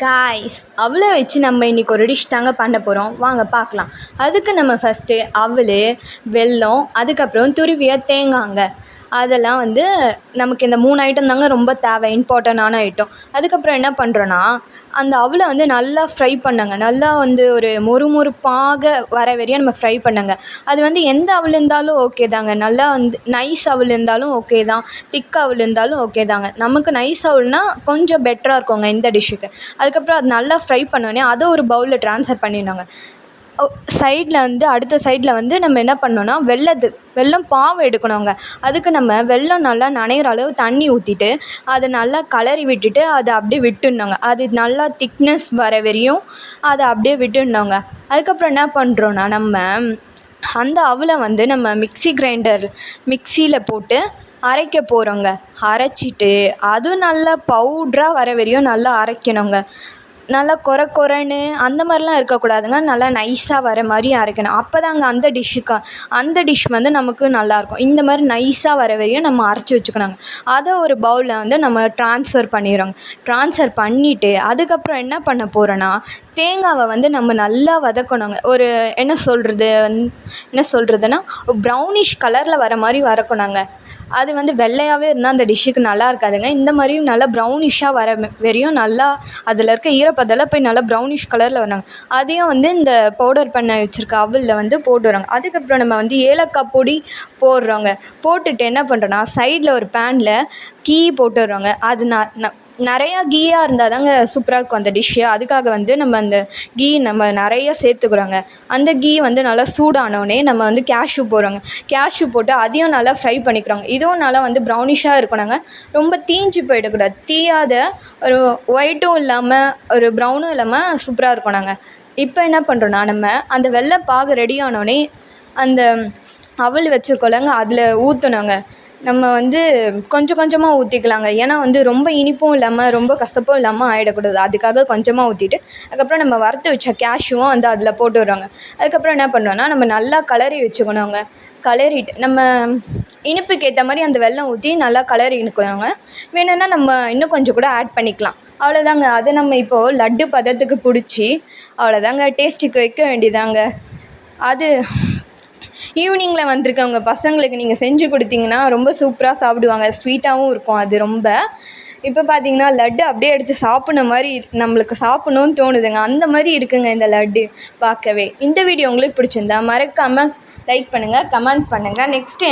Guys அவலை வச்சு நம்ம இன்றைக்கி ஒரு டிஷ் தாங்க பண்ண போகிறோம். வாங்க பார்க்கலாம். அதுக்கு நம்ம ஃபஸ்ட்டு அவல், வெல்லம், அதுக்கப்புறம் துருவிய தேங்காய்ங்க, அதெல்லாம் நமக்கு இந்த 3 ஐட்டம் தாங்க ரொம்ப தேவை, இம்பார்ட்டண்டான ஐட்டம். அதுக்கப்புறம் என்ன பண்ணுறோன்னா, அந்த அவலை நல்லா ஃப்ரை பண்ணுங்க. நல்லா ஒரு மொறுமொறுப்பாக வர வரையும் நம்ம ஃப்ரை பண்ணுங்க. அது எந்த அவல் இருந்தாலும் ஓகே தாங்க. நல்லா நைஸ் அவல் இருந்தாலும் ஓகே தான், திக் அவல் இருந்தாலும் ஓகே தாங்க. நமக்கு நைஸ் அவல்னா கொஞ்சம் பெட்டராக இருக்குங்க இந்த டிஷ்ஷுக்கு. அதுக்கப்புறம் அது நல்லா ஃப்ரை பண்ணோடனே அதை ஒரு பவுலில் ட்ரான்ஸ்ஃபர் பண்ணிடணுங்க. சைடில் அடுத்த சைடில் நம்ம என்ன பண்ணோன்னா, வெல்லம் பாவு எடுக்கணுங்க. அதுக்கு நம்ம வெல்லம் நல்லா நனைகிற அளவு தண்ணி ஊற்றிட்டு அதை நல்லா கலரி விட்டுட்டு அதை அப்படியே விட்டுடணுங்க. அது நல்லா திக்னஸ் வர வரையும் அதை அப்படியே விட்டுடணுங்க. அதுக்கப்புறம் என்ன பண்ணுறோன்னா, நம்ம அந்த அவலை நம்ம மிக்சியில் போட்டு அரைக்க போகிறோங்க. அரைச்சிட்டு அது நல்லா பவுட்ராக வர வரையும் நல்லா அரைக்கணுங்க. நல்லா கொரன்னு அந்த மாதிரிலாம் இருக்கக்கூடாதுங்க. நல்லா நைஸாக வர மாதிரி அரைக்கணும். அப்போ தாங்க அந்த டிஷ் நமக்கு நல்லாயிருக்கும். இந்த மாதிரி நைஸாக வர வரையும் நம்ம அரைச்சி வச்சுக்கணுங்க. அதை ஒரு பவுலில் நம்ம ட்ரான்ஸ்ஃபர் பண்ணிடுறோங்க. ட்ரான்ஸ்ஃபர் பண்ணிவிட்டு அதுக்கப்புறம் என்ன பண்ண போகிறோன்னா, தேங்காவை நம்ம நல்லா வதக்கணுங்க. ஒரு என்ன சொல்கிறதுன்னா ப்ரௌனிஷ் கலரில் வர மாதிரி வதக்கணுங்க. அது வெள்ளையாகவே இருந்தால் அந்த டிஷ்ஷுக்கு நல்லா இருக்காதுங்க. இந்த மாதிரியும் நல்லா ப்ரௌனிஷாக வர வரையும் நல்லா அதில் இருக்க ஈரப்பதெல்லாம் போய் நல்லா ப்ரௌனிஷ் கலரில் வராங்க. அதையும் இந்த பவுடர் பண்ண வச்சுருக்க அவலில் போட்டுடுறோங்க. அதுக்கப்புறம் நம்ம ஏலக்காய் பொடி போடுறோங்க. போட்டுட்டு என்ன பண்ணுறோன்னா, சைடில் ஒரு பேனில் கீ போட்டுடுறோங்க. அது நிறையா கீயாக இருந்தால் தாங்க சூப்பராக இருக்கும் அந்த டிஷ்ஷு. அதுக்காக நம்ம அந்த கீ நம்ம நிறைய சேர்த்துக்குறோங்க. அந்த கீ நல்லா சூடானோடனே நம்ம கேஷ்யூ போடுறோங்க. கேஷ்யூ போட்டு அதையும் நல்லா ஃப்ரை பண்ணிக்கிறோங்க. இதுவும் நல்லா ப்ரௌனிஷாக இருக்கணுங்க. ரொம்ப தீஞ்சு போயிடக்கூடாது. தீயாத ஒரு ஒயிட்டும் இல்லாமல் ஒரு ப்ரௌனும் இல்லாமல் சூப்பராக இருக்கணுங்க. இப்போ என்ன பண்ணுறோன்னா, நம்ம அந்த வெள்ளைப்பாகு ரெடி ஆனோடனே அந்த அவல் வச்சுருக்கோம்லங்க அதில் ஊற்றணுங்க. நம்ம கொஞ்சம் கொஞ்சமாக ஊற்றிக்கலாங்க. ஏன்னா ரொம்ப இனிப்பும் இல்லாமல் ரொம்ப கசப்பும் இல்லாமல் ஆகிடக்கூடாது. அதுக்காக கொஞ்சமாக ஊற்றிட்டு அதுக்கப்புறம் நம்ம வறுத்து வச்ச கேஷ்யூவும் அதில் போட்டுடுறோங்க. அதுக்கப்புறம் என்ன பண்ணுறோன்னா, நம்ம நல்லா கலரி வச்சுக்கணுங்க. கலரிட்டு நம்ம இனிப்புக்கு ஏற்ற மாதிரி அந்த வெல்லம் ஊற்றி நல்லா கலரி இருக்கணுங்க. வேணும்னா நம்ம இன்னும் கொஞ்சம் கூட ஆட் பண்ணிக்கலாம். அவ்வளோதாங்க. அதை நம்ம இப்போது லட்டு பதத்துக்கு பிடிச்சி அவ்வளோதாங்க, டேஸ்ட்டுக்கு வைக்க வேண்டியதாங்க. அது ஈவினிங்கில் வந்திருக்கவங்க பசங்களுக்கு நீங்கள் செஞ்சு கொடுத்தீங்கன்னா ரொம்ப சூப்பராக சாப்பிடுவாங்க. ஸ்வீட்டாகவும் இருக்கும் அது ரொம்ப. இப்போ பார்த்தீங்கன்னா லட்டு அப்படியே எடுத்து சாப்பிட்ற மாதிரி நம்மளுக்கு சாப்பிட்ணுன்னு தோணுதுங்க. அந்த மாதிரி இருக்குங்க இந்த லட்டு பார்க்கவே. இந்த வீடியோ உங்களுக்கு பிடிச்சிருந்தா மறக்காமல் லைக் பண்ணுங்கள், கமெண்ட் பண்ணுங்கள். நெக்ஸ்ட்டு